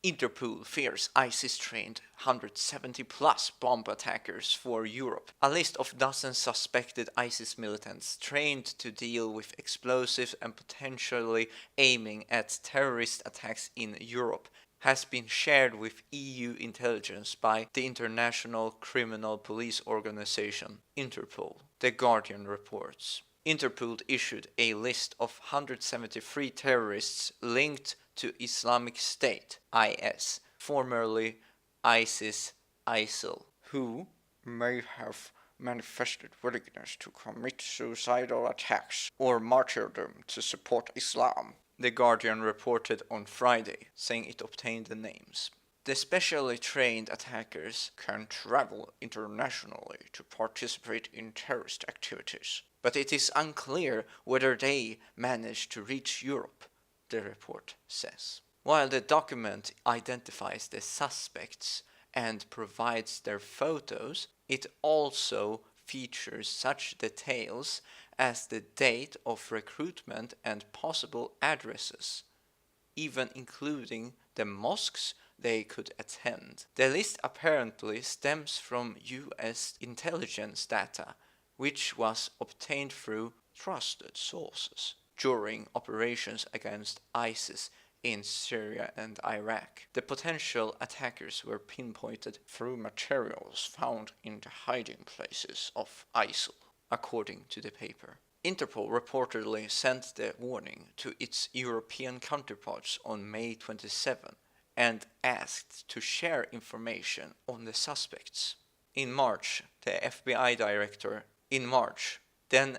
Interpol fears ISIS-trained 170-plus bomb attackers for Europe. A list of dozens suspected ISIS militants trained to deal with explosives and potentially aiming at terrorist attacks in Europe has been shared with EU intelligence by the International Criminal Police Organization, Interpol, The Guardian reports. Interpol issued a list of 173 terrorists linked to Islamic State, IS, formerly ISIS, ISIL, who may have manifested willingness to commit suicidal attacks or martyrdom to support Islam, The Guardian reported on Friday, saying it obtained the names. The specially trained attackers can travel internationally to participate in terrorist activities, but it is unclear whether they manage to reach Europe, the report says. While the document identifies the suspects and provides their photos, it also features such details as the date of recruitment and possible addresses, even including the mosques they could attend. The list apparently stems from US intelligence data, which was obtained through trusted sources during operations against ISIS in Syria and Iraq. The potential attackers were pinpointed through materials found in the hiding places of ISIL, according to the paper. Interpol reportedly sent the warning to its European counterparts on May 27 and asked to share information on the suspects. In March, then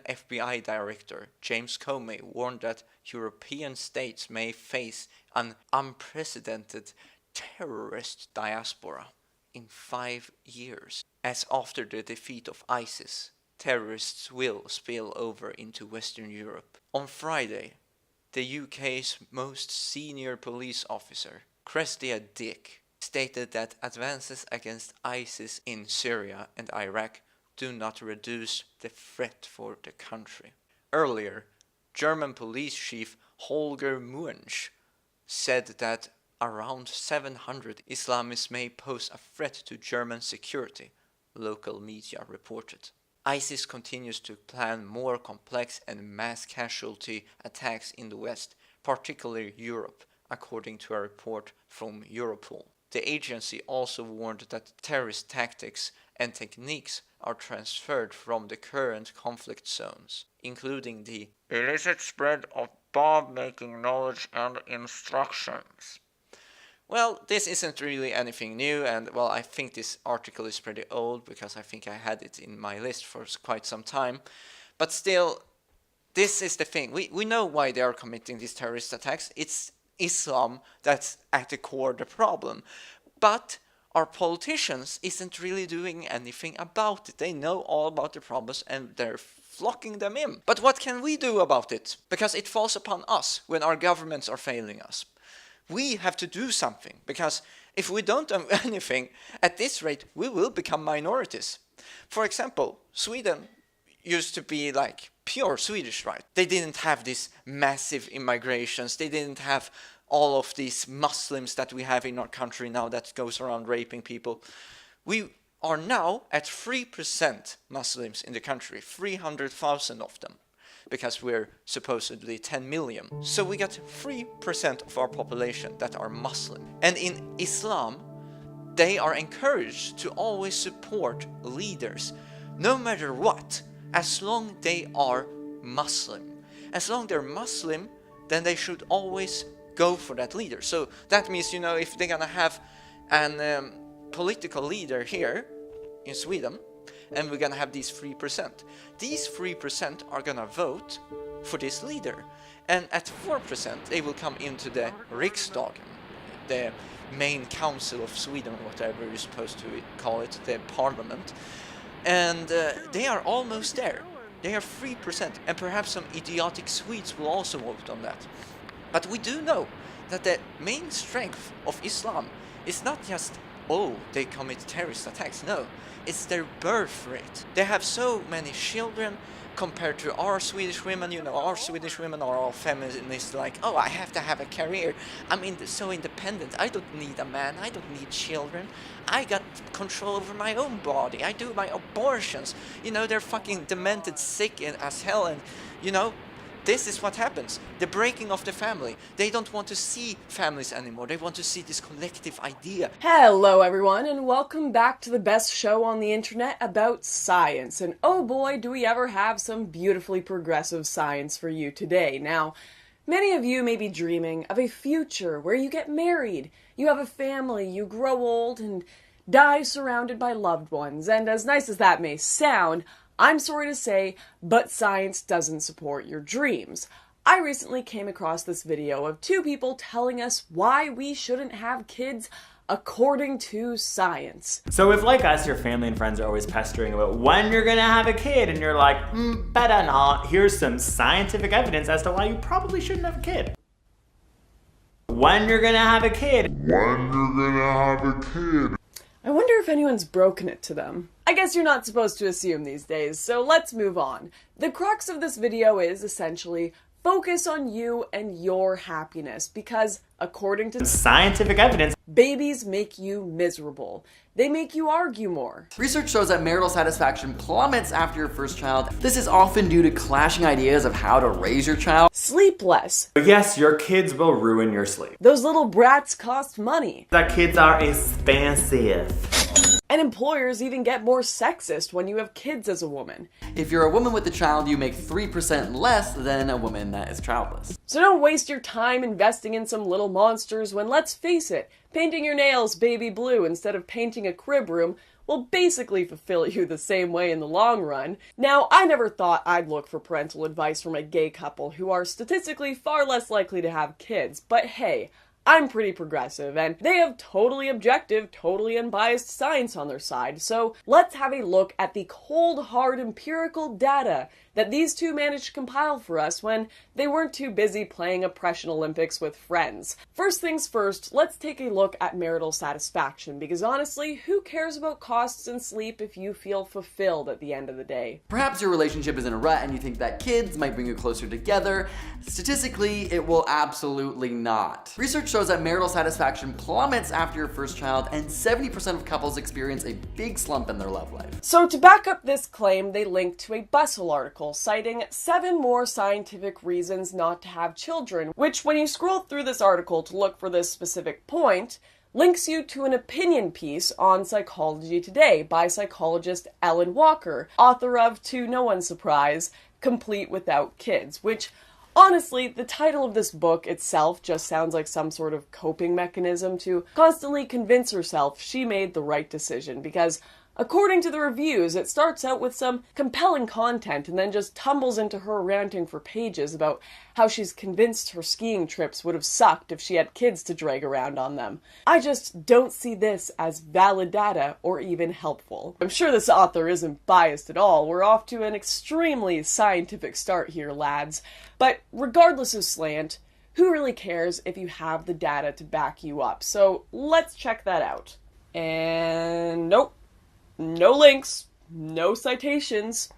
FBI Director James Comey warned that European states may face an unprecedented terrorist diaspora in 5 years, as after the defeat of ISIS, terrorists will spill over into Western Europe. On Friday, the UK's most senior police officer, Cressida Dick, stated that advances against ISIS in Syria and Iraq do not reduce the threat for the country. Earlier, German police chief Holger Munch said that around 700 Islamists may pose a threat to German security, local media reported. ISIS continues to plan more complex and mass casualty attacks in the West, particularly Europe, according to a report from Europol. The agency also warned that terrorist tactics and techniques are transferred from the current conflict zones, including the illicit spread of bomb-making knowledge and instructions. Well, this isn't really anything new, and well, I think this article is pretty old because I think I had it in my list for quite some time. But still, this is the thing. We know why they are committing these terrorist attacks. It's Islam that's at the core of the problem. But our politicians isn't really doing anything about it. They know all about the problems and they're flocking them in. But what can we do about it? Because it falls upon us when our governments are failing us. We have to do something, because if we don't do anything, at this rate, we will become minorities. For example, Sweden used to be like pure Swedish, right? They didn't have these massive immigrations. They didn't have all of these Muslims that we have in our country now that goes around raping people. We are now at 3% Muslims in the country, 300,000 of them, because we're supposedly 10 million. So we got 3% of our population that are Muslim. And in Islam, they are encouraged to always support leaders, no matter what, as long they are Muslim. As long they're Muslim, then they should always go for that leader. So that means, if they're gonna have an political leader here in Sweden, and we're gonna have these 3%. These 3% are gonna vote for this leader. And at 4%, they will come into the Riksdag, the main council of Sweden, whatever you're supposed to call it, the parliament. And they are almost there. They are 3%, and perhaps some idiotic Swedes will also vote on that. But we do know that the main strength of Islam is not just oh, they commit terrorist attacks. No, it's their birth rate. They have so many children compared to our Swedish women. You know, our Swedish women are all feminists, like, oh, I have to have a career. I'm so independent. I don't need a man. I don't need children. I got control over my own body. I do my abortions. You know, they're fucking demented, sick as hell, and, you know, this is what happens. The breaking of the family. They don't want to see families anymore. They want to see this collective idea. Hello everyone, and welcome back to the best show on the internet about science. And oh boy, do we ever have some beautifully progressive science for you today. Now, many of you may be dreaming of a future where you get married, you have a family, you grow old, and die surrounded by loved ones. And as nice as that may sound, I'm sorry to say, but science doesn't support your dreams. I recently came across this video of two people telling us why we shouldn't have kids according to science. So if, like us, your family and friends are always pestering about when you're gonna have a kid, and you're like, better not, here's some scientific evidence as to why you probably shouldn't have a kid. When you're gonna have a kid. I wonder if anyone's broken it to them. I guess you're not supposed to assume these days, so let's move on. The crux of this video is essentially focus on you and your happiness, because according to scientific evidence, babies make you miserable. They make you argue more. Research shows that marital satisfaction plummets after your first child. This is often due to clashing ideas of how to raise your child. Sleep less. yes, your kids will ruin your sleep. Those little brats cost money. That kids are expensive. And employers even get more sexist when you have kids as a woman. If you're a woman with a child, you make 3% less than a woman that is childless. So don't waste your time investing in some little monsters when, let's face it, painting your nails baby blue instead of painting a crib room will basically fulfill you the same way in the long run. Now, I never thought I'd look for parental advice from a gay couple who are statistically far less likely to have kids, but hey, I'm pretty progressive, and they have totally objective, totally unbiased science on their side, so let's have a look at the cold, hard, empirical data that these two managed to compile for us when they weren't too busy playing Oppression Olympics with friends. First things first, let's take a look at marital satisfaction, because honestly, who cares about costs and sleep if you feel fulfilled at the end of the day? Perhaps your relationship is in a rut and you think that kids might bring you closer together. Statistically, it will absolutely not. Research shows that marital satisfaction plummets after your first child, and 70% of couples experience a big slump in their love life. So to back up this claim, they linked to a Bustle article citing 7 more scientific reasons not to have children, which, when you scroll through this article to look for this specific point, links you to an opinion piece on Psychology Today by psychologist Ellen Walker, author of, to no one's surprise, Complete Without Kids, which, honestly, the title of this book itself just sounds like some sort of coping mechanism to constantly convince herself she made the right decision, because according to the reviews, it starts out with some compelling content and then just tumbles into her ranting for pages about how she's convinced her skiing trips would have sucked if she had kids to drag around on them. I just don't see this as valid data or even helpful. I'm sure this author isn't biased at all. We're off to an extremely scientific start here, lads. But regardless of slant, who really cares if you have the data to back you up? So let's check that out. And nope. No links, no citations.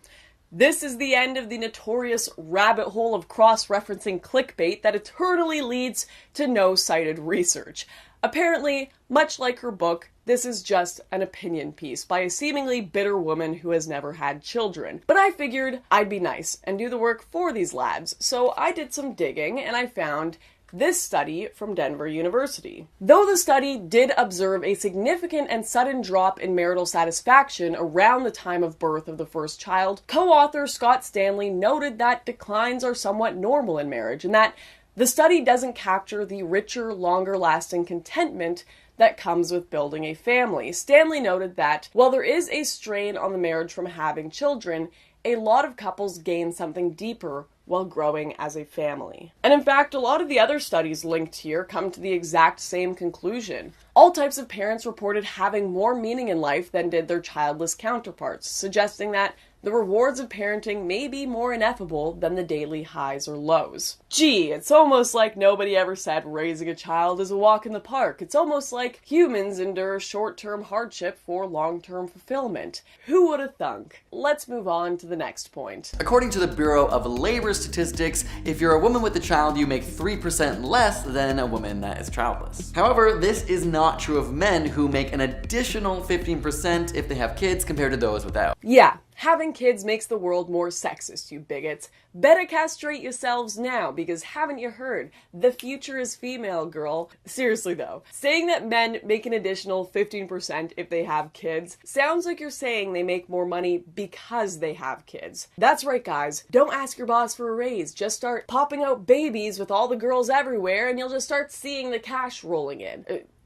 This is the end of the notorious rabbit hole of cross-referencing clickbait that eternally leads to no cited research. Apparently, much like her book, this is just an opinion piece by a seemingly bitter woman who has never had children. But I figured I'd be nice and do the work for these lads, so I did some digging and I found this study from Denver University. Though the study did observe a significant and sudden drop in marital satisfaction around the time of birth of the first child, co-author Scott Stanley noted that declines are somewhat normal in marriage, and that the study doesn't capture the richer, longer-lasting contentment that comes with building a family. Stanley noted that while there is a strain on the marriage from having children, a lot of couples gain something deeper while growing as a family. And in fact, a lot of the other studies linked here come to the exact same conclusion. All types of parents reported having more meaning in life than did their childless counterparts, suggesting that the rewards of parenting may be more ineffable than the daily highs or lows. Gee, it's almost like nobody ever said raising a child is a walk in the park. It's almost like humans endure short-term hardship for long-term fulfillment. Who would have thunk? Let's move on to the next point. According to the Bureau of Labor Statistics, if you're a woman with a child, you make 3% less than a woman that is childless. However, this is not true of men, who make an additional 15% if they have kids compared to those without. Yeah, having kids makes the world more sexist, you bigots. Better castrate yourselves now, because haven't you heard? The future is female, girl. Seriously though, saying that men make an additional 15% if they have kids sounds like you're saying they make more money because they have kids. That's right, guys. Don't ask your boss for a raise. Just start popping out babies with all the girls everywhere and you'll just start seeing the cash rolling in.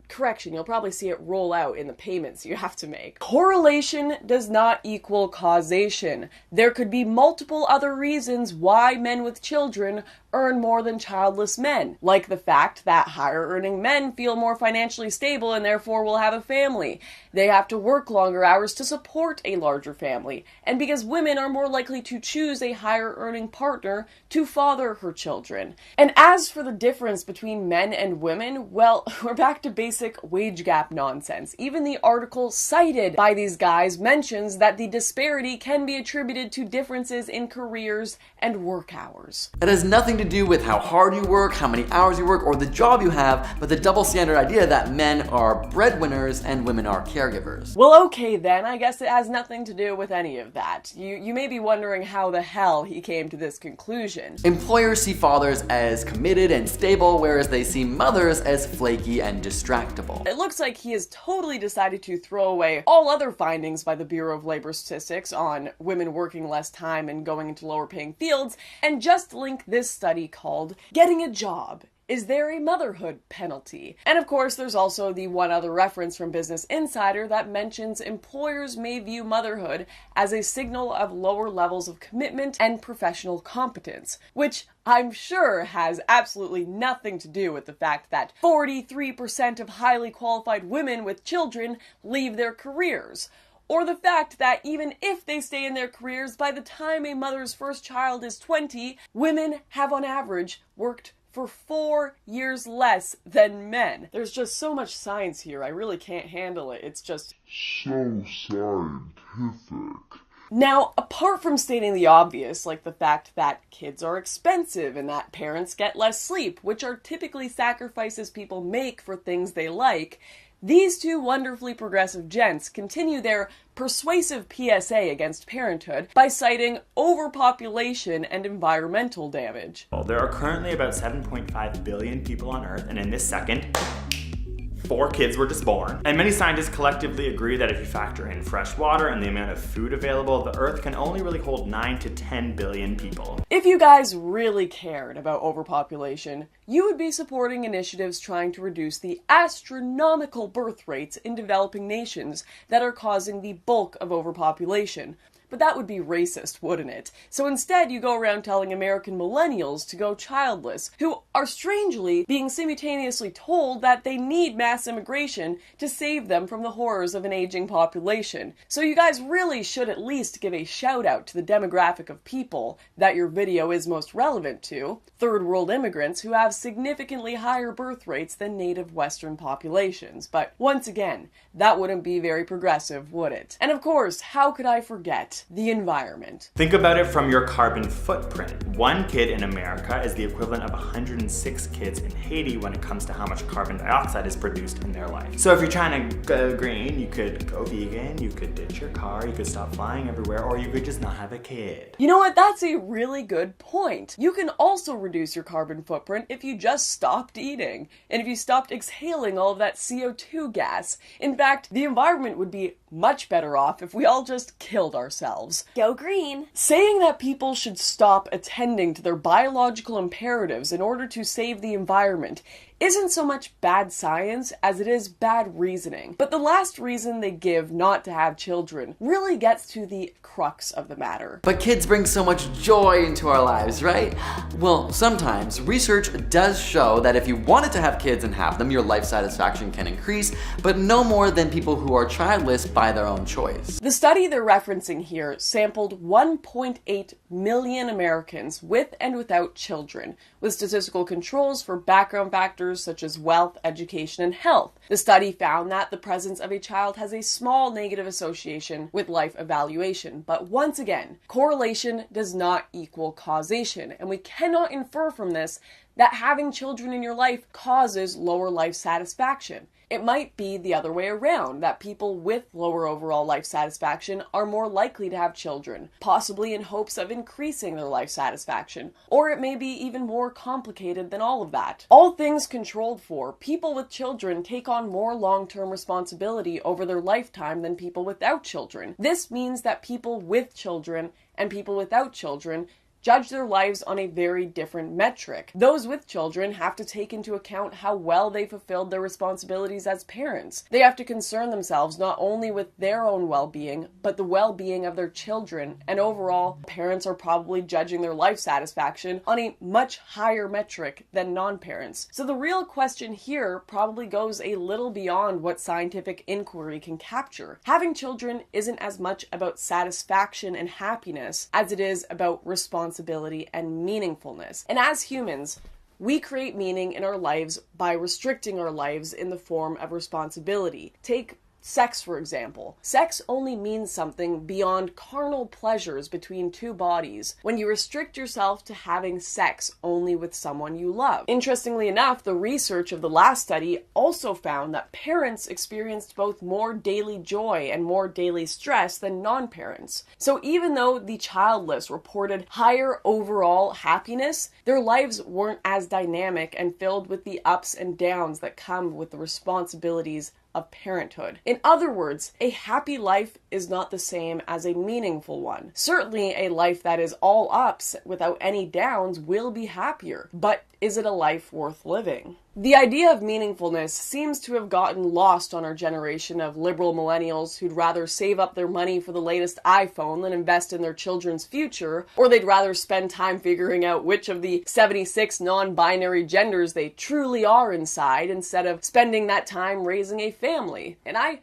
Correction, you'll probably see it roll out in the payments you have to make. Correlation does not equal causation. There could be multiple other reasons why men with children earn more than childless men, like the fact that higher earning men feel more financially stable and therefore will have a family. They have to work longer hours to support a larger family, and because women are more likely to choose a higher earning partner to father her children. And as for the difference between men and women, well, we're back to basic wage gap nonsense. Even the article cited by these guys mentions that the disparity can be attributed to differences in careers and work hours. It has nothing to do with how hard you work, how many hours you work, or the job you have, but the double standard idea that men are breadwinners and women are caregivers. Well, okay then, I guess it has nothing to do with any of that. You may be wondering how the hell he came to this conclusion. Employers see fathers as committed and stable, whereas they see mothers as flaky and distractible. It looks like he has totally decided to throw away all other findings by the Bureau of Labor Statistics on women working less time and going into lower paying fields, and just link this study called Getting a Job. Is there a motherhood penalty? And of course, there's also the one other reference from Business Insider that mentions employers may view motherhood as a signal of lower levels of commitment and professional competence, which I'm sure has absolutely nothing to do with the fact that 43% of highly qualified women with children leave their careers. Or the fact that even if they stay in their careers, by the time a mother's first child is 20, women have on average worked for 4 years less than men. There's just so much science here, I really can't handle it. It's just so scientific. Now, apart from stating the obvious, like the fact that kids are expensive and that parents get less sleep, which are typically sacrifices people make for things they like, these two wonderfully progressive gents continue their persuasive PSA against parenthood by citing overpopulation and environmental damage. Well, there are currently about 7.5 billion people on Earth, and in this second, 4 kids were just born. And many scientists collectively agree that if you factor in fresh water and the amount of food available, the Earth can only really hold 9 to 10 billion people. If you guys really cared about overpopulation, you would be supporting initiatives trying to reduce the astronomical birth rates in developing nations that are causing the bulk of overpopulation. But that would be racist, wouldn't it? So instead, you go around telling American millennials to go childless, who are strangely being simultaneously told that they need mass immigration to save them from the horrors of an aging population. So you guys really should at least give a shout out to the demographic of people that your video is most relevant to, third world immigrants who have significantly higher birth rates than native Western populations. But once again, that wouldn't be very progressive, would it? And of course, how could I forget the environment? Think about it from your carbon footprint. 1 kid in America is the equivalent of 106 kids in Haiti when it comes to how much carbon dioxide is produced in their life. So if you're trying to go green, you could go vegan, you could ditch your car, you could stop flying everywhere, or you could just not have a kid. You know what? That's a really good point. You can also reduce your carbon footprint if you just stopped eating, and if you stopped exhaling all of that CO2 gas. In fact, the environment would be much better off if we all just killed ourselves. Go green. Saying that people should stop attending to their biological imperatives in order to save the environment isn't so much bad science as it is bad reasoning. But the last reason they give not to have children really gets to the crux of the matter. But kids bring so much joy into our lives, right? Well, sometimes research does show that if you wanted to have kids and have them, your life satisfaction can increase, but no more than people who are childless by their own choice. The study they're referencing here sampled 1.8 million Americans with and without children, with statistical controls for background factors such as wealth, education, and health. The study found that the presence of a child has a small negative association with life evaluation, but once again, correlation does not equal causation, and we cannot infer from this that having children in your life causes lower life satisfaction. It might be the other way around, that people with lower overall life satisfaction are more likely to have children, possibly in hopes of increasing their life satisfaction. Or it may be even more complicated than all of that. All things controlled for, people with children take on more long-term responsibility over their lifetime than people without children. This means that people with children and people without children judge their lives on a very different metric. Those with children have to take into account how well they fulfilled their responsibilities as parents. They have to concern themselves not only with their own well-being, but the well-being of their children, and overall, parents are probably judging their life satisfaction on a much higher metric than non-parents. So the real question here probably goes a little beyond what scientific inquiry can capture. Having children isn't as much about satisfaction and happiness as it is about responsibility and meaningfulness. And as humans, we create meaning in our lives by restricting our lives in the form of responsibility. Take sex, for example. Sex only means something beyond carnal pleasures between two bodies when you restrict yourself to having sex only with someone you love. Interestingly enough, the research of the last study also found that parents experienced both more daily joy and more daily stress than non-parents. So even though the childless reported higher overall happiness, their lives weren't as dynamic and filled with the ups and downs that come with the responsibilities of parenthood. In other words, a happy life is not the same as a meaningful one. Certainly, a life that is all ups without any downs will be happier, but is it a life worth living? The idea of meaningfulness seems to have gotten lost on our generation of liberal millennials who'd rather save up their money for the latest iPhone than invest in their children's future, or they'd rather spend time figuring out which of the 76 non-binary genders they truly are inside instead of spending that time raising a family. And I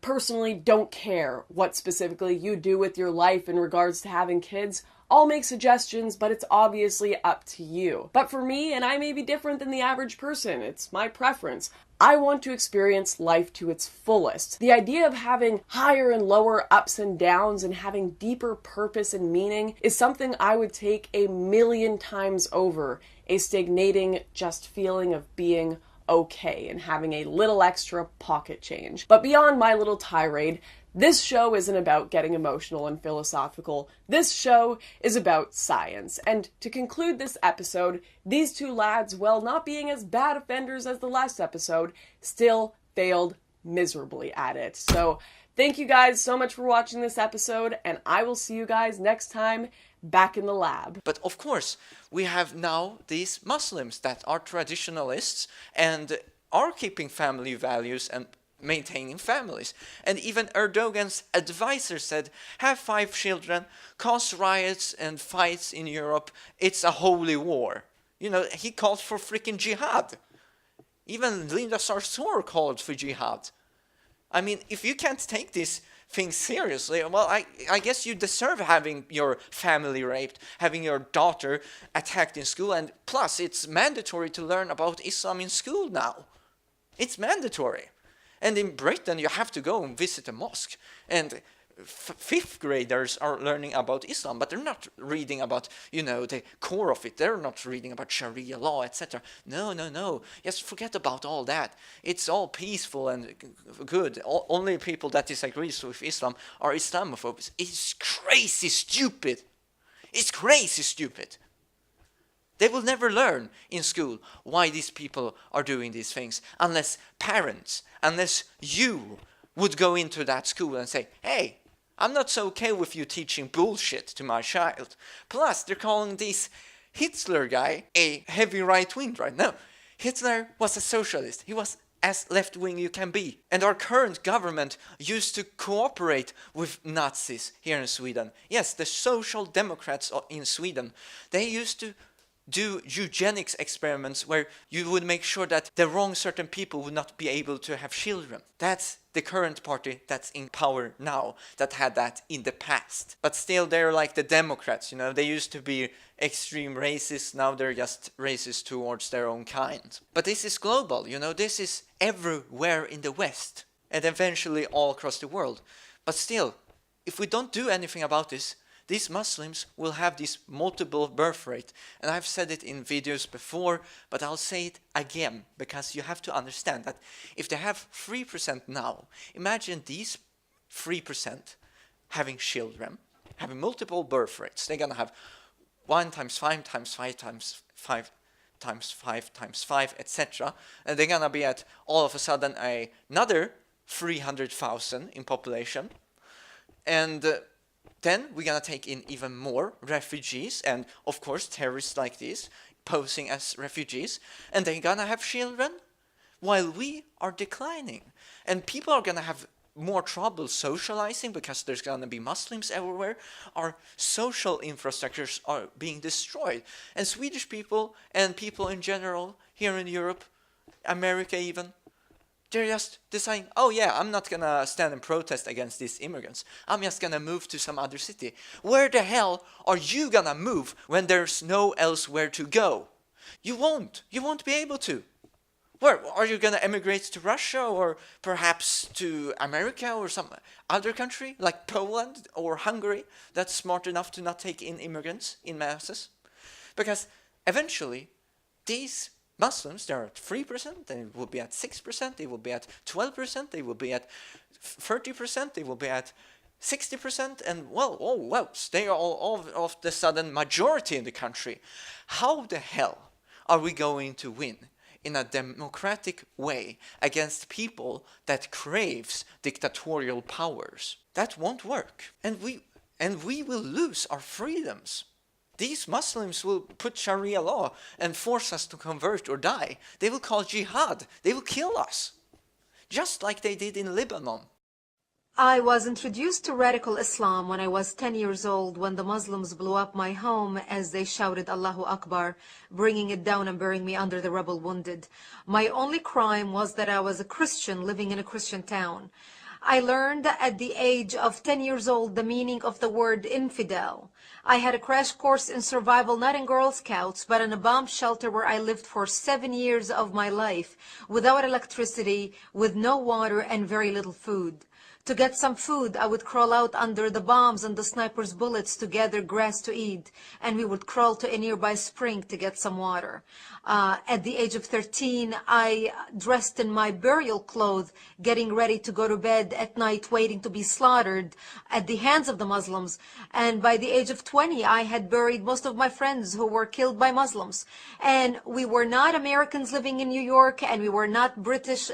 personally don't care what specifically you do with your life in regards to having kids. I'll make suggestions, but it's obviously up to you. But for me, and I may be different than the average person, it's my preference. I want to experience life to its fullest. The idea of having higher and lower ups and downs and having deeper purpose and meaning is something I would take a million times over a stagnating just feeling of being okay and having a little extra pocket change. But beyond my little tirade, this show isn't about getting emotional and philosophical. This show is about science. And to conclude this episode, these two lads, while not being as bad offenders as the last episode, still failed miserably at it. So thank you guys so much for watching this episode, and I will see you guys next time back in the lab. But of course, we have now these Muslims that are traditionalists and are keeping family values and maintaining families. And even Erdogan's advisor said, have 5 children, cause riots and fights in Europe, it's a holy war. You know, he called for freaking jihad. Even Linda Sarsour called for jihad. I mean, if you can't take this thing seriously, well, I guess you deserve having your family raped, having your daughter attacked in school, and plus it's mandatory to learn about Islam in school now. It's mandatory. And in Britain, you have to go and visit a mosque. And 5th graders are learning about Islam, but they're not reading about, you know, the core of it. They're not reading about Sharia law, etc. No. Just forget about all that. It's all peaceful and good. Only people that disagree with Islam are Islamophobes. It's crazy stupid. It's crazy stupid. They will never learn in school why these people are doing these things unless parents, unless you would go into that school and say, hey, I'm not so okay with you teaching bullshit to my child. Plus, they're calling this Hitler guy a heavy right-wing right now. Hitler was a socialist. He was as left-wing you can be. And our current government used to cooperate with Nazis here in Sweden. Yes, the Social Democrats in Sweden, they used to do eugenics experiments where you would make sure that the wrong certain people would not be able to have children. That's the current party that's in power now, that had that in the past. But still they're like the Democrats, you know, they used to be extreme racists, now they're just racist towards their own kind. But this is global, you know, this is everywhere in the West and eventually all across the world. But still, if we don't do anything about this, these Muslims will have this multiple birth rate. And I've said it in videos before, but I'll say it again, because you have to understand that if they have 3% now, imagine these 3% having children, having multiple birth rates. They're going to have 1 times 5 times 5 times 5 times 5 times 5, etc. And they're going to be at all of a sudden another 300,000 in population. And then we're going to take in even more refugees and, of course, terrorists like this posing as refugees. And they're going to have children while we are declining. And people are going to have more trouble socializing because there's going to be Muslims everywhere. Our social infrastructures are being destroyed. And Swedish people and people in general here in Europe, America even, they're just deciding, oh yeah, I'm not gonna stand and protest against these immigrants. I'm just gonna move to some other city. Where the hell are you gonna move when there's no elsewhere to go? You won't. You won't be able to. Where? Are you gonna emigrate to Russia or perhaps to America or some other country like Poland or Hungary that's smart enough to not take in immigrants in masses? Because eventually these Muslims, they're at 3%, they will be at 6%, they will be at 12%, they will be at 30%, they will be at 60%, and well, they are all of the sudden majority in the country. How the hell are we going to win in a democratic way against people that craves dictatorial powers? That won't work, and we will lose our freedoms. These Muslims will put Sharia law and force us to convert or die. They will call jihad. They will kill us. Just like they did in Lebanon. I was introduced to radical Islam when I was 10 years old, when the Muslims blew up my home as they shouted Allahu Akbar, bringing it down and burying me under the rubble wounded. My only crime was that I was a Christian living in a Christian town. I learned at the age of 10 years old the meaning of the word infidel. I had a crash course in survival, not in Girl Scouts, but in a bomb shelter where I lived for 7 years of my life, without electricity, with no water, and very little food. To get some food, I would crawl out under the bombs and the snipers' bullets to gather grass to eat, and we would crawl to a nearby spring to get some water. At the age of 13, I dressed in my burial clothes, getting ready to go to bed at night, waiting to be slaughtered at the hands of the Muslims. And by the age of 20, I had buried most of my friends who were killed by Muslims. And we were not Americans living in New York, and we were not British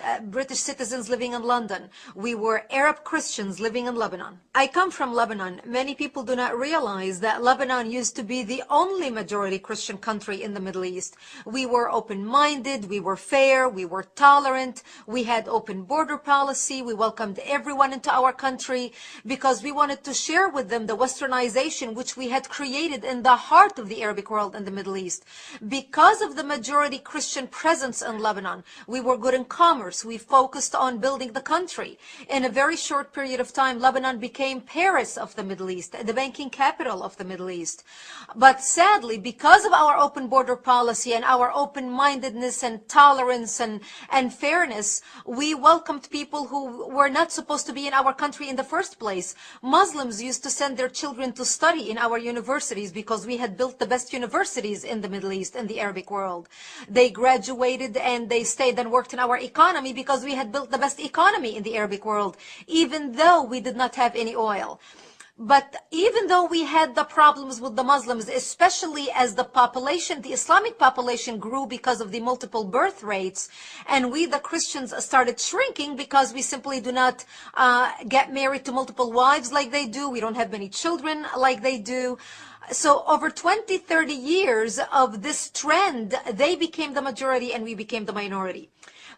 citizens living in London. We were Arab Christians living in Lebanon. I come from Lebanon. Many people do not realize that Lebanon used to be the only majority Christian country in the Middle East. We were open-minded, we were fair, we were tolerant, we had open border policy, we welcomed everyone into our country because we wanted to share with them the westernization which we had created in the heart of the Arabic world in the Middle East. Because of the majority Christian presence in Lebanon, we were good in commerce, we focused on building the country. In a very short period of time, Lebanon became Paris of the Middle East, the banking capital of the Middle East. But sadly, because of our open border policy and our open-mindedness and tolerance and fairness, we welcomed people who were not supposed to be in our country in the first place. Muslims used to send their children to study in our universities because we had built the best universities in the Middle East and the Arabic world. They graduated and they stayed and worked in our economy because we had built the best economy in the Arabic world, even though we did not have any oil. But even though we had the problems with the Muslims, especially as the population, the Islamic population grew because of the multiple birth rates, and we, the Christians, started shrinking because we simply do not get married to multiple wives like they do. We don't have many children like they do. So over 20, 30 years of this trend, they became the majority and we became the minority.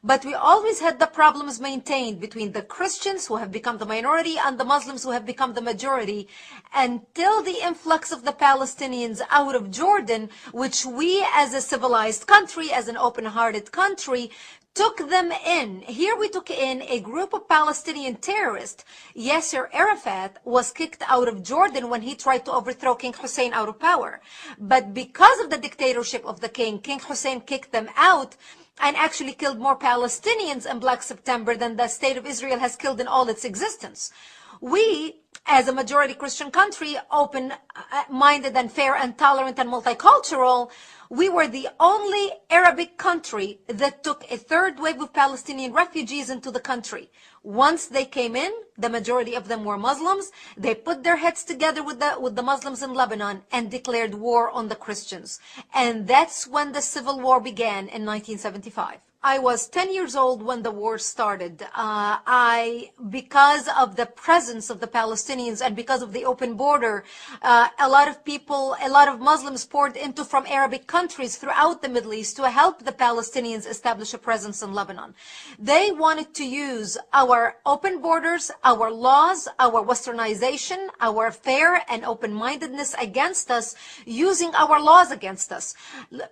But we always had the problems maintained between the Christians who have become the minority and the Muslims who have become the majority until the influx of the Palestinians out of Jordan, which we as a civilized country, as an open-hearted country, took them in. Here we took in a group of Palestinian terrorists. Yasser Arafat was kicked out of Jordan when he tried to overthrow King Hussein out of power. But because of the dictatorship of the king, King Hussein kicked them out and actually killed more Palestinians in Black September than the state of Israel has killed in all its existence. We, as a majority Christian country, open-minded and fair and tolerant and multicultural, we were the only Arabic country that took a third wave of Palestinian refugees into the country. Once they came in, the majority of them were Muslims. They put their heads together with the Muslims in Lebanon and declared war on the Christians. And that's when the civil war began in 1975. I was 10 years old when the war started. Because of the presence of the Palestinians and because of the open border, a lot of Muslims poured into from Arabic countries throughout the Middle East to help the Palestinians establish a presence in Lebanon. They wanted to use our open borders, our laws, our westernization, our fair and open-mindedness against us, using our laws against us.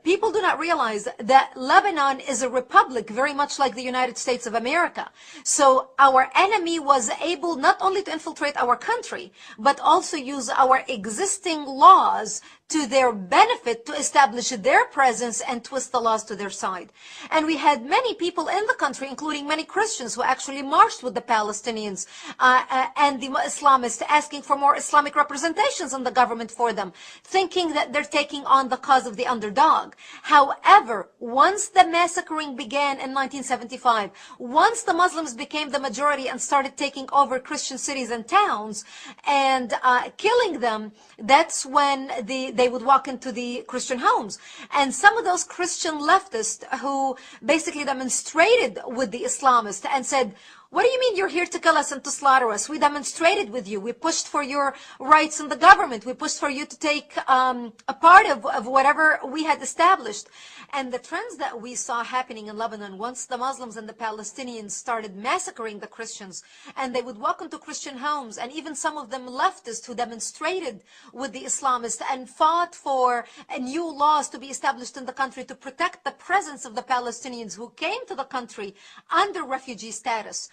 People do not realize that Lebanon is a republic, very much like the United States of America. So our enemy was able not only to infiltrate our country, but also use our existing laws to their benefit to establish their presence and twist the laws to their side. And we had many people in the country, including many Christians, who actually marched with the Palestinians and the Islamists, asking for more Islamic representations in the government for them, thinking that they're taking on the cause of the underdog. However, once the massacring began in 1975, once the Muslims became the majority and started taking over Christian cities and towns and killing them, that's when they would walk into the Christian homes. And some of those Christian leftists who basically demonstrated with the Islamists and said, "What do you mean you're here to kill us and to slaughter us? We demonstrated with you. We pushed for your rights in the government. We pushed for you to take a part of whatever we had established." And the trends that we saw happening in Lebanon, once the Muslims and the Palestinians started massacring the Christians, and they would walk into Christian homes, and even some of them leftists who demonstrated with the Islamists and fought for new laws to be established in the country to protect the presence of the Palestinians who came to the country under refugee status.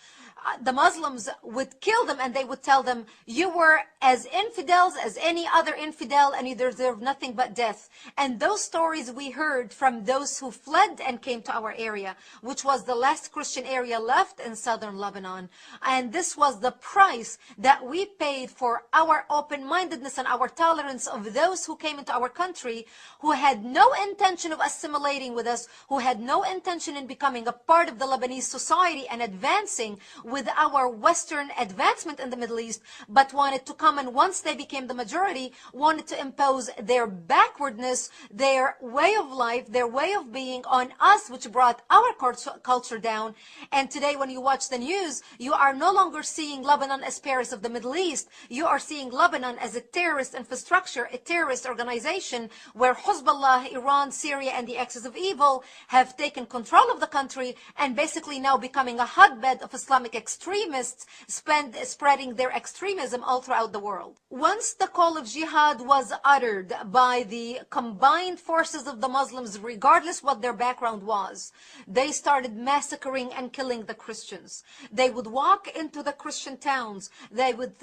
The Muslims would kill them and they would tell them, "You were as infidels as any other infidel and you deserve nothing but death." And those stories we heard from those who fled and came to our area, which was the last Christian area left in southern Lebanon. And this was the price that we paid for our open-mindedness and our tolerance of those who came into our country, who had no intention of assimilating with us, who had no intention in becoming a part of the Lebanese society and advancing with our Western advancement in the Middle East, but wanted to come, and once they became the majority, wanted to impose their backwardness, their way of life, their way of being on us, which brought our culture down. And today when you watch the news, you are no longer seeing Lebanon as Paris of the Middle East. You are seeing Lebanon as a terrorist infrastructure, a terrorist organization where Hezbollah, Iran, Syria, and the axis of evil have taken control of the country and basically now becoming a hotbed of Islamic extremists spreading their extremism all throughout the world. Once the call of jihad was uttered by the combined forces of the Muslims, regardless what their background was, they started massacring and killing the Christians. They would walk into the Christian towns. They would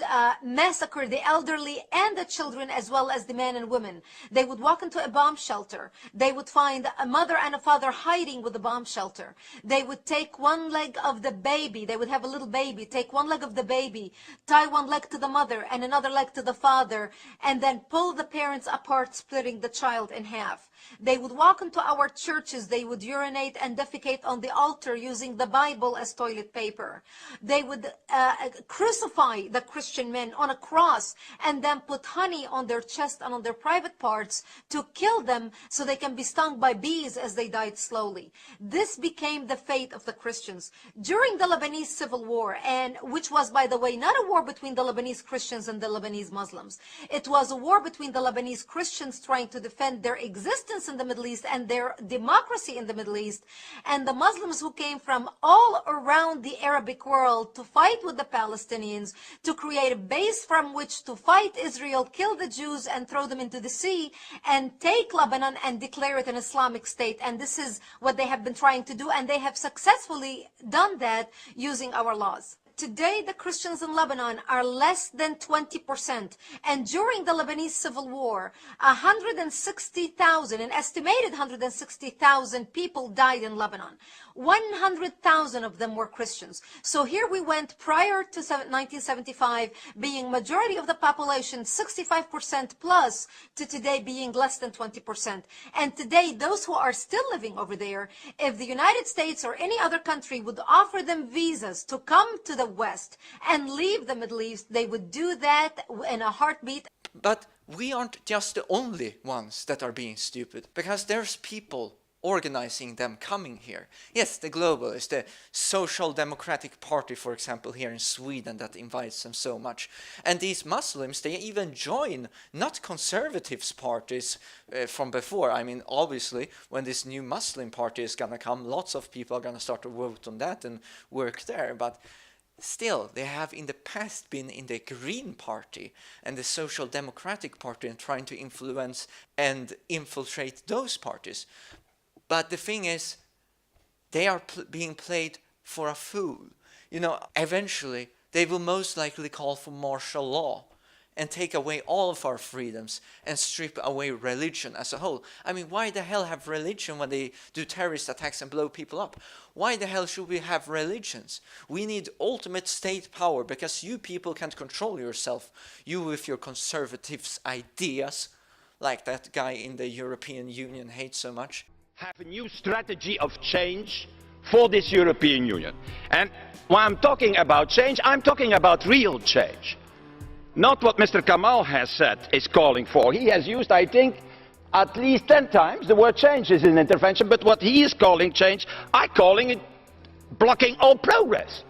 massacre the elderly and the children as well as the men and women. They would walk into a bomb shelter. They would find a mother and a father hiding with the bomb shelter. They would take one leg of the baby. They would have a little baby, take one leg of the baby, tie one leg to the mother and another leg to the father, and then pull the parents apart, splitting the child in half. They would walk into our churches. They would urinate and defecate on the altar using the Bible as toilet paper. They would crucify the Christian men on a cross and then put honey on their chest and on their private parts to kill them so they can be stung by bees as they died slowly. This became the fate of the Christians. During the Lebanese Lebanese civil war, and which was, by the way, not a war between the Lebanese Christians and the Lebanese Muslims. It was a war between the Lebanese Christians trying to defend their existence in the Middle East and their democracy in the Middle East, and the Muslims who came from all around the Arabic world to fight with the Palestinians, to create a base from which to fight Israel, kill the Jews and throw them into the sea, and take Lebanon and declare it an Islamic state. And this is what they have been trying to do, and they have successfully done that using our laws. Today, the Christians in Lebanon are less than 20%. And during the Lebanese civil war, 160,000, an estimated 160,000 people died in Lebanon. 100,000 of them were Christians. So here we went prior to 1975 being majority of the population, 65% plus, to today being less than 20%. And today, those who are still living over there, if the United States or any other country would offer them visas to come to the West and leave the Middle East, they would do that in a heartbeat. But we aren't just the only ones that are being stupid, because there's people organizing them coming here. Yes, the Globalists, the Social Democratic Party, for example, here in Sweden, that invites them so much. And these Muslims, they even join not conservatives parties from before. I mean, obviously, when this new Muslim party is gonna come, lots of people are gonna start to vote on that and work there. But still, they have in the past been in the Green Party and the Social Democratic Party and trying to influence and infiltrate those parties. But the thing is, they are being played for a fool. You know, eventually, they will most likely call for martial law and take away all of our freedoms and strip away religion as a whole. I mean, why the hell have religion when they do terrorist attacks and blow people up? Why the hell should we have religions? We need ultimate state power, because you people can't control yourself. You with your conservatives' ideas, like that guy in the European Union hates so much. Have a new strategy of change for this European Union. And when I'm talking about change, I'm talking about real change. Not what Mr. Kamal has said is calling for. He has used, I think, at least 10 times the word change is an intervention, but what he is calling change, I'm calling it blocking all progress.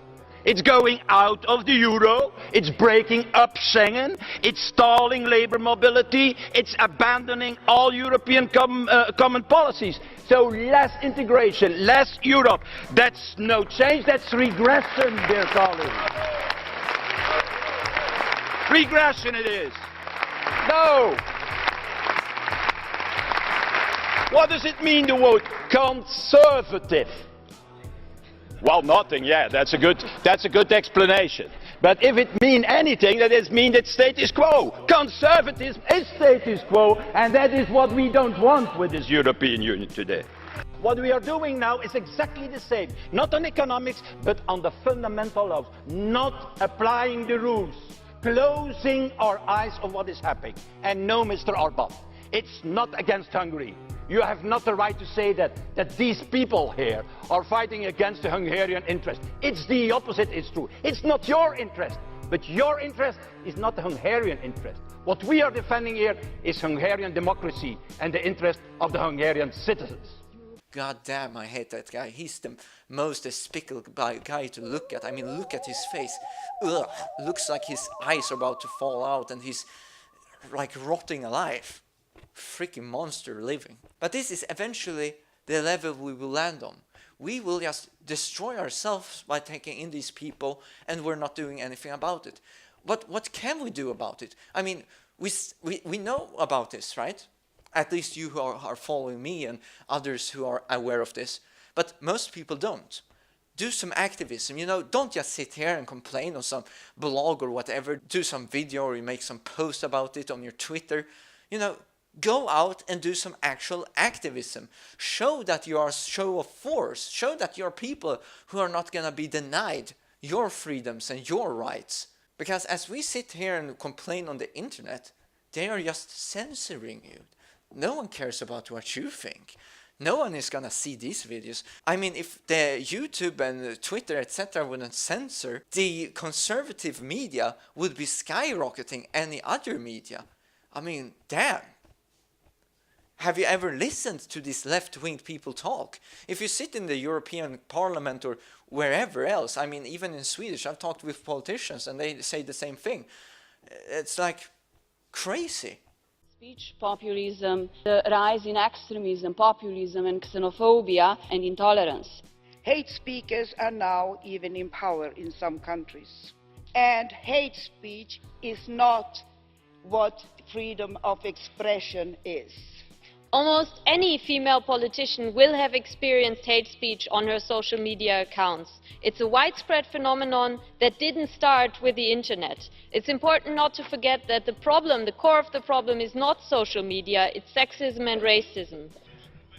It's going out of the euro, it's breaking up Schengen, it's stalling labor mobility, it's abandoning all European common policies. So less integration, less Europe. That's no change, that's regression, dear colleagues. Regression it is. No. What does it mean, the word conservative? Well, nothing, yeah, that's a good explanation. But if it means anything, that is mean that status quo. Conservatism is status quo, and that is what we don't want with this European Union today. What we are doing now is exactly the same, not on economics, but on the fundamental of not applying the rules, closing our eyes on what is happening. And no, Mr. Orbán, it's not against Hungary. You have not the right to say that these people here are fighting against the Hungarian interest. It's the opposite is true. It's not your interest, but your interest is not the Hungarian interest. What we are defending here is Hungarian democracy and the interest of the Hungarian citizens. God damn, I hate that guy. He's the most despicable guy to look at. I mean, look at his face. Ugh, looks like his eyes are about to fall out and he's like rotting alive. Freaking monster living. But this is eventually the level we will land on. We will just destroy ourselves by taking in these people and we're not doing anything about it. But what can we do about it? I mean, we know about this, right? At least you who are following me and others who are aware of this. But most people don't. Do some activism, you know, don't just sit here and complain on some blog or whatever. Do some video or you make some post about it on your Twitter. You know, go out and do some actual activism. Show that you are a show of force. Show that you're people who are not going to be denied your freedoms and your rights. Because as we sit here and complain on the internet, they are just censoring you. No one cares about what you think. No one is going to see these videos. I mean, if the YouTube and Twitter, etc. wouldn't censor, the conservative media would be skyrocketing any other media. I mean, damn. Have you ever listened to these left-wing people talk? If you sit in the European Parliament or wherever else, I mean, even in Swedish, I've talked with politicians and they say the same thing. It's like crazy. Speech populism, the rise in extremism, populism and xenophobia and intolerance. Hate speakers are now even in power in some countries. And hate speech is not what freedom of expression is. Almost any female politician will have experienced hate speech on her social media accounts. It's a widespread phenomenon that didn't start with the internet. It's important not to forget that the core of the problem is not social media, it's sexism and racism.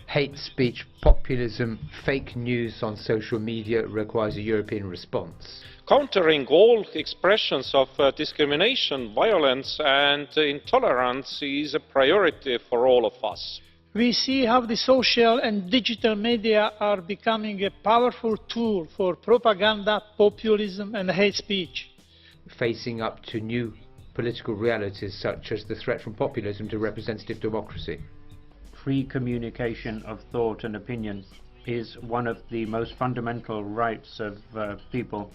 Hate speech, populism, fake news on social media requires a European response. Countering all expressions of discrimination, violence and intolerance is a priority for all of us. We see how the social and digital media are becoming a powerful tool for propaganda, populism and hate speech. Facing up to new political realities such as the threat from populism to representative democracy. Free communication of thought and opinion is one of the most fundamental rights of people.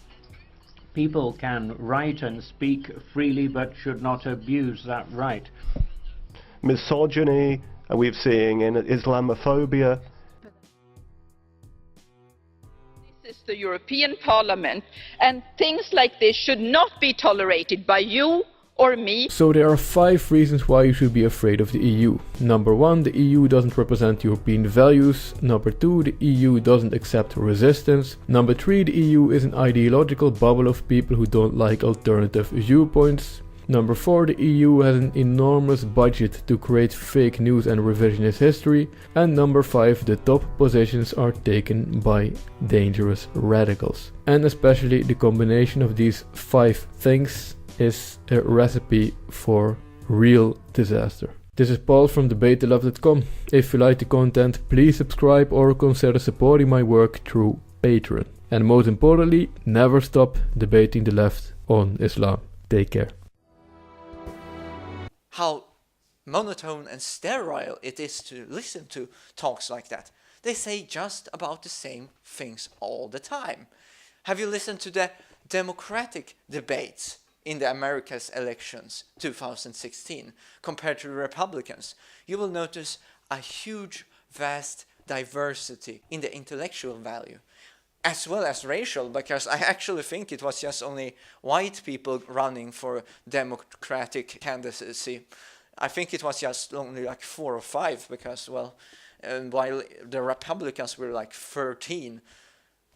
People can write and speak freely but should not abuse that right. Misogyny, we're seeing in Islamophobia. This is the European Parliament, and things like this should not be tolerated by you or me. So there are 5 reasons why you should be afraid of the EU. Number 1, the EU doesn't represent European values. Number 2, the EU doesn't accept resistance. Number 3, the EU is an ideological bubble of people who don't like alternative viewpoints. Number 4, the EU has an enormous budget to create fake news and revisionist history. And number 5, the top positions are taken by dangerous radicals. And especially the combination of these 5 things is a recipe for real disaster. This is Paul from debatetheleft.com. If you like the content, please subscribe or consider supporting my work through Patreon. And most importantly, never stop debating the left on Islam. Take care. How monotone and sterile it is to listen to talks like that. They say just about the same things all the time. Have you listened to the Democratic debates in the America's elections 2016 compared to the Republicans? You will notice a huge, vast diversity in the intellectual value, as well as racial, because I actually think it was just only white people running for Democratic candidacy. I think it was just only like 4 or 5, because, well, while the Republicans were like 13,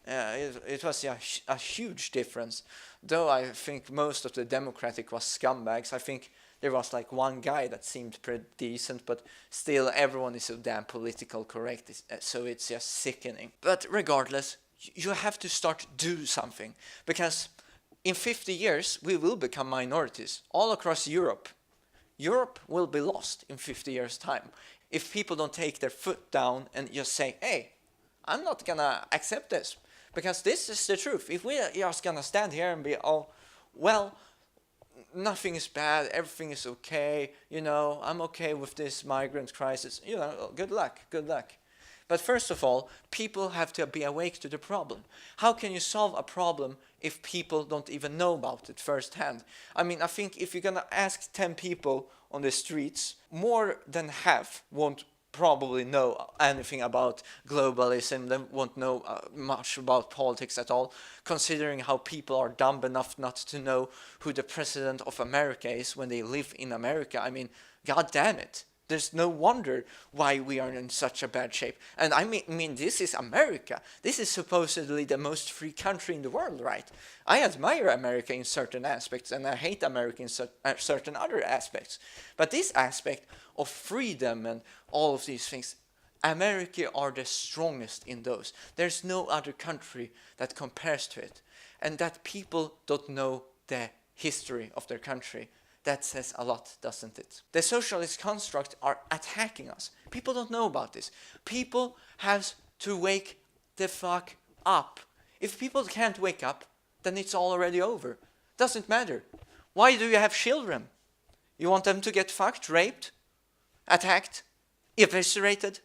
it was a huge difference. Though I think most of the Democratic was scumbags. I think there was like one guy that seemed pretty decent, but still everyone is so damn political correct, so it's just sickening. But regardless, you have to start do something, because in 50 years we will become minorities all across Europe. Europe will be lost in 50 years' time if people don't take their foot down and just say, hey, I'm not gonna accept this. Because this is the truth. If we are just gonna stand here and be, oh, well, nothing is bad, everything is okay, you know, I'm okay with this migrant crisis, you know, good luck, good luck. But first of all, people have to be awake to the problem. How can you solve a problem if people don't even know about it firsthand? I mean, I think if you're gonna ask 10 people on the streets, more than half won't probably know anything about globalism, they won't know much about politics at all, considering how people are dumb enough not to know who the president of America is when they live in America. I mean, god damn it. There's no wonder why we are in such a bad shape. And I mean, this is America. This is supposedly the most free country in the world, right? I admire America in certain aspects, and I hate America in certain other aspects. But this aspect of freedom and all of these things, America are the strongest in those. There's no other country that compares to it. And that people don't know the history of their country, that says a lot, doesn't it? The socialist construct are attacking us. People don't know about this. People have to wake the fuck up. If people can't wake up, then it's already over. Doesn't matter. Why do you have children? You want them to get fucked, raped, attacked? eviscerated,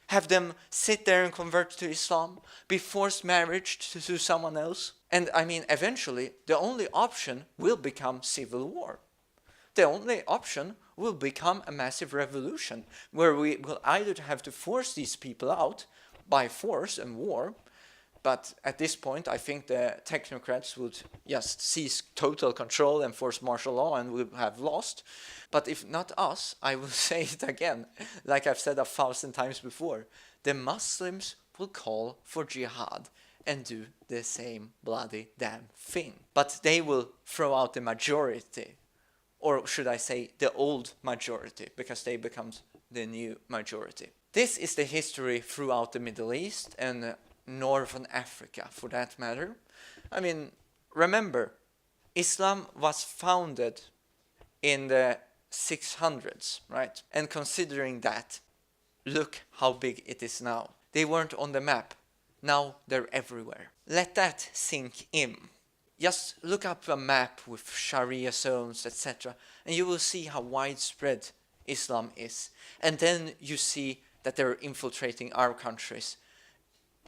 have them sit there and convert to Islam, be forced marriage to someone else. And I mean, eventually, the only option will become civil war. The only option will become a massive revolution, where we will either have to force these people out by force and war, but at this point, I think the technocrats would just seize total control and force martial law and would have lost. But if not us, I will say it again, like I've said 1,000 times before, the Muslims will call for jihad and do the same bloody damn thing. But they will throw out the majority, or should I say the old majority, because they become the new majority. This is the history throughout the Middle East and Northern Africa, for that matter. I mean, remember, Islam was founded in the 600s, right? And considering that, look how big it is now. They weren't on the map. Now they're everywhere. Let that sink in. Just look up a map with Sharia zones, etc., and you will see how widespread Islam is. And then you see that they're infiltrating our countries.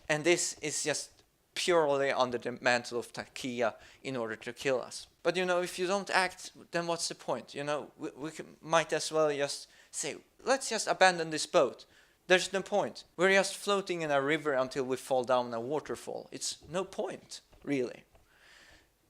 And this is just purely under the mantle of taqiyya in order to kill us. But you know, if you don't act, then what's the point? You know, we might as well just say, let's just abandon this boat. There's no point. We're just floating in a river until we fall down a waterfall. It's no point, really.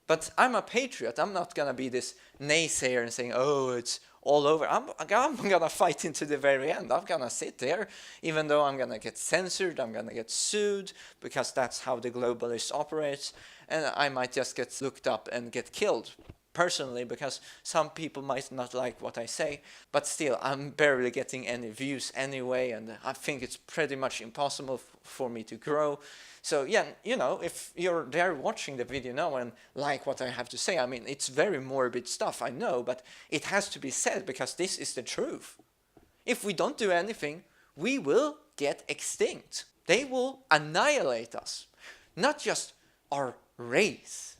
But I'm a patriot. I'm not going to be this naysayer and saying, oh, it's all over. I'm going to fight into the very end. I'm going to sit there, even though I'm going to get censored, I'm going to get sued, because that's how the globalists operate. And I might just get looked up and get killed, personally, because some people might not like what I say. But still, I'm barely getting any views anyway, and I think it's pretty much impossible for me to grow. So yeah, you know, if you're there watching the video now and like what I have to say, I mean, it's very morbid stuff, I know, but it has to be said because this is the truth. If we don't do anything, we will get extinct. They will annihilate us. Not just our race,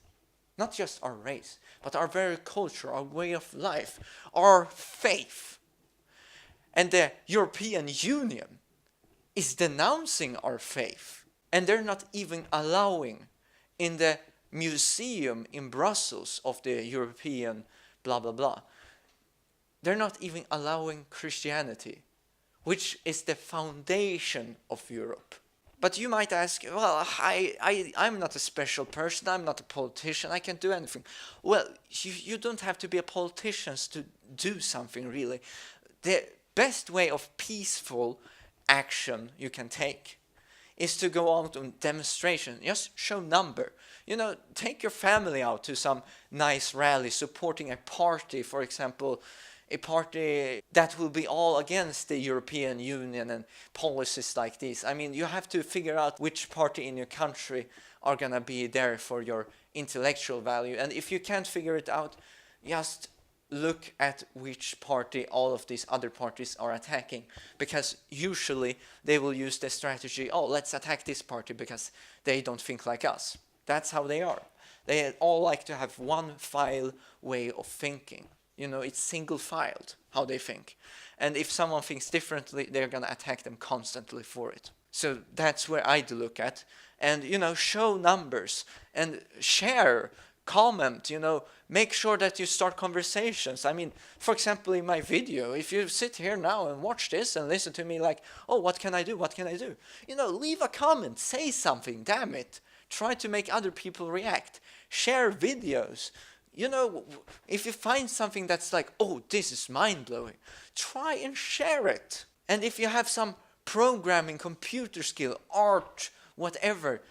but our very culture, our way of life, our faith. And the European Union is denouncing our faith. And they're not even allowing in the museum in Brussels of the European blah blah blah. They're not even allowing Christianity, which is the foundation of Europe. But you might ask, well, I'm not a special person, I'm not a politician, I can't do anything. Well, you don't have to be a politician to do something, really. The best way of peaceful action you can take is to go out on demonstration. Just show number. You know, take your family out to some nice rally supporting a party, for example, a party that will be all against the European Union and policies like this. I mean, you have to figure out which party in your country are gonna be there for your intellectual value. And if you can't figure it out, just look at which party all of these other parties are attacking, because usually they will use the strategy, oh, let's attack this party because they don't think like us. That's how they are. They all like to have one file way of thinking. You know, it's single filed how they think. And if someone thinks differently, they're going to attack them constantly for it. So that's where I do look at. And, you know, show numbers and share, comment, you know, make sure that you start conversations. I mean, for example, in my video, if you sit here now and watch this and listen to me like, oh, what can I do? What can I do? You know, leave a comment, say something, damn it. Try to make other people react. Share videos. You know, if you find something that's like, oh, this is mind-blowing, try and share it. And if you have some programming, computer skill, art, whatever,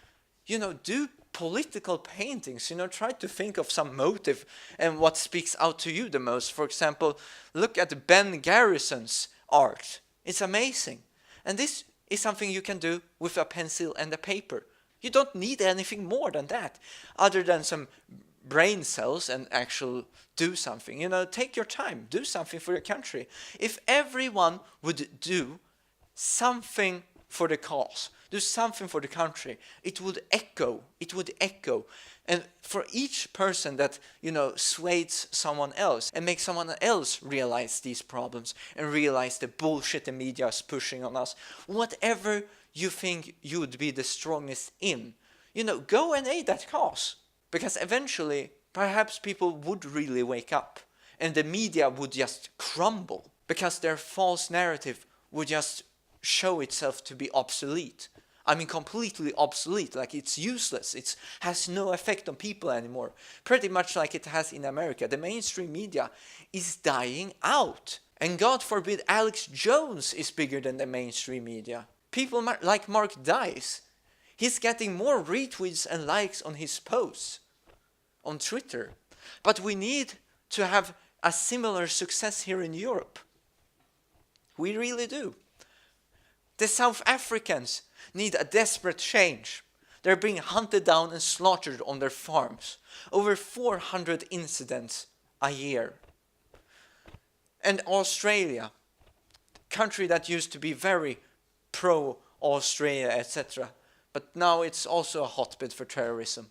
you know, do political paintings, you know, try to think of some motive and what speaks out to you the most. For example, look at Ben Garrison's art. It's amazing. And this is something you can do with a pencil and a paper. You don't need anything more than that, other than some brain cells and actually do something. You know, take your time, do something for your country. If everyone would do something for the cause, do something for the country, it would echo. And for each person that, sways someone else and makes someone else realize these problems and realize the bullshit the media is pushing on us, whatever you think you would be the strongest in, go and aid that cause. Because eventually, perhaps people would really wake up and the media would just crumble because their false narrative would just show itself to be obsolete. I mean, completely obsolete, like it's useless. It has no effect on people anymore. Pretty much like it has in America. The mainstream media is dying out. And God forbid Alex Jones is bigger than the mainstream media. People like Mark Dice, he's getting more retweets and likes on his posts on Twitter. But we need to have a similar success here in Europe. We really do. The South Africans need a desperate change. They're being hunted down and slaughtered on their farms. Over 400 incidents a year. And Australia, country that used to be very pro-Australia, etc. But now it's also a hotbed for terrorism.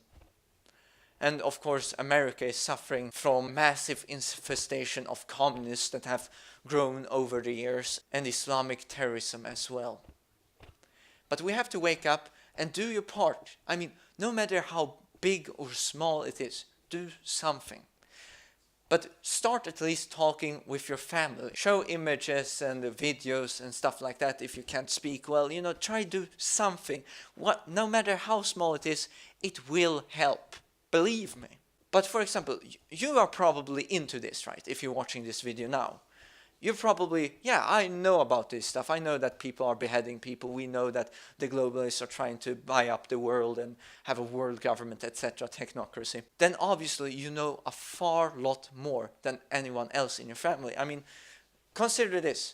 And of course, America is suffering from massive infestation of communists that have grown over the years, and Islamic terrorism as well. But we have to wake up and do your part. I mean, no matter how big or small it is, do something. But start at least talking with your family. Show images and videos and stuff like that if you can't speak well. Try to do something. No matter how small it is, it will help. Believe me. But for example, you are probably into this, right? If you're watching this video now. You're probably, I know about this stuff. I know that people are beheading people. We know that the globalists are trying to buy up the world and have a world government, etc., technocracy. Then obviously you know a far lot more than anyone else in your family. I mean, consider this.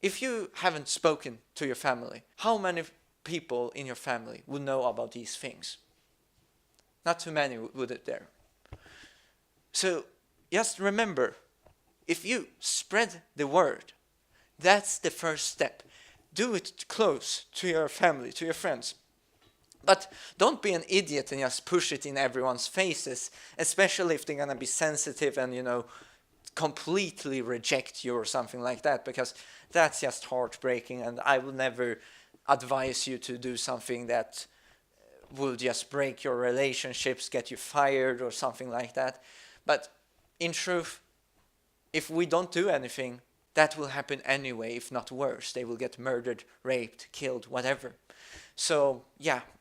If you haven't spoken to your family, how many people in your family would know about these things? Not too many would it there. So just remember, if you spread the word, that's the first step. Do it close to your family, to your friends. But don't be an idiot and just push it in everyone's faces, especially if they're going to be sensitive and, completely reject you or something like that, because that's just heartbreaking, and I will never advise you to do something that will just break your relationships, get you fired or something like that. But in truth, if we don't do anything, that will happen anyway, if not worse. They will get murdered, raped, killed, whatever. So,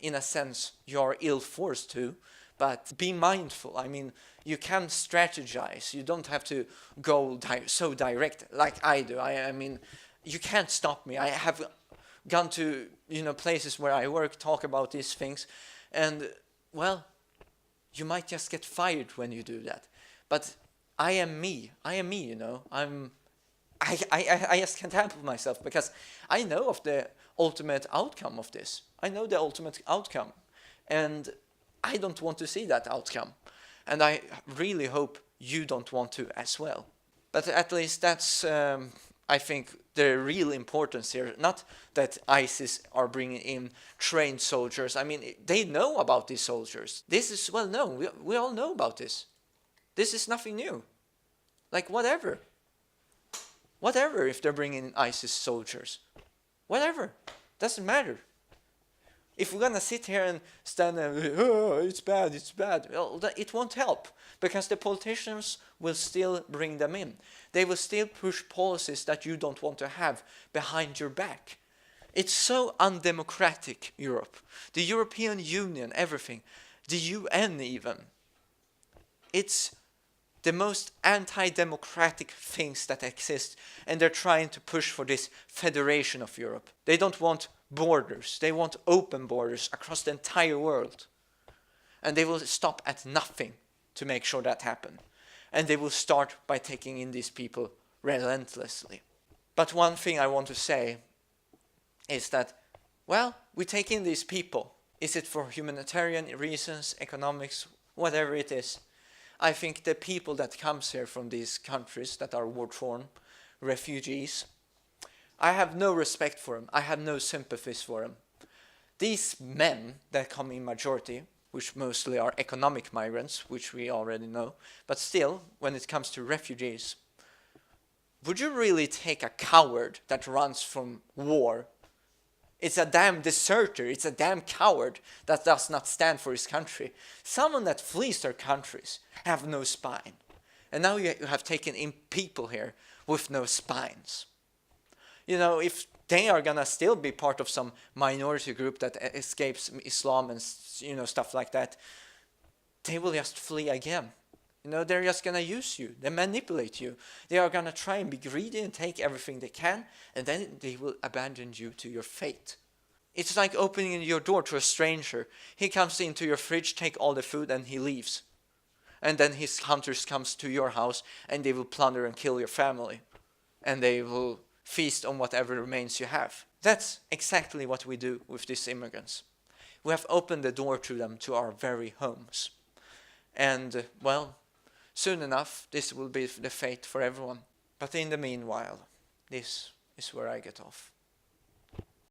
in a sense, you're ill-forced to, but be mindful. I mean, you can strategize. You don't have to go so direct like I do. I mean, you can't stop me. I have gone to, places where I work, talk about these things, and, well, you might just get fired when you do that. But I am me, I just can't help myself, because I know of the ultimate outcome of this. I know the ultimate outcome, and I don't want to see that outcome. And I really hope you don't want to as well. But at least that's, I think, the real importance here. Not that ISIS are bringing in trained soldiers. I mean, they know about these soldiers. This is well known. We all know about this. This is nothing new. Like, whatever. Whatever if they're bringing in ISIS soldiers. Whatever. Doesn't matter. If we're gonna sit here and stand there, it's bad, well, it won't help. Because the politicians will still bring them in. They will still push policies that you don't want to have behind your back. It's so undemocratic, Europe. The European Union, everything. The UN even. It's the most anti-democratic things that exist, and they're trying to push for this federation of Europe. They don't want borders. They want open borders across the entire world. And they will stop at nothing to make sure that happens. And they will start by taking in these people relentlessly. But one thing I want to say is that, well, we take in these people. Is it for humanitarian reasons, economics, whatever it is? I think the people that comes here from these countries that are war-torn, refugees, I have no respect for them. I have no sympathies for them. These men that come in majority, which mostly are economic migrants, which we already know, but still, when it comes to refugees, would you really take a coward that runs from war? It's a damn deserter, it's a damn coward that does not stand for his country. Someone that flees their countries have no spine. And now you have taken in people here with no spines. You know, if they are gonna still be part of some minority group that escapes Islam and, you know, stuff like that, they will just flee again. You know, they're just gonna use you, they manipulate you. They are gonna try and be greedy and take everything they can, and then they will abandon you to your fate. It's like opening your door to a stranger. He comes into your fridge, take all the food, and he leaves. And then his hunters comes to your house, and they will plunder and kill your family. And they will feast on whatever remains you have. That's exactly what we do with these immigrants. We have opened the door to them, to our very homes. And, well, soon enough, this will be the fate for everyone. But in the meanwhile, this is where I get off.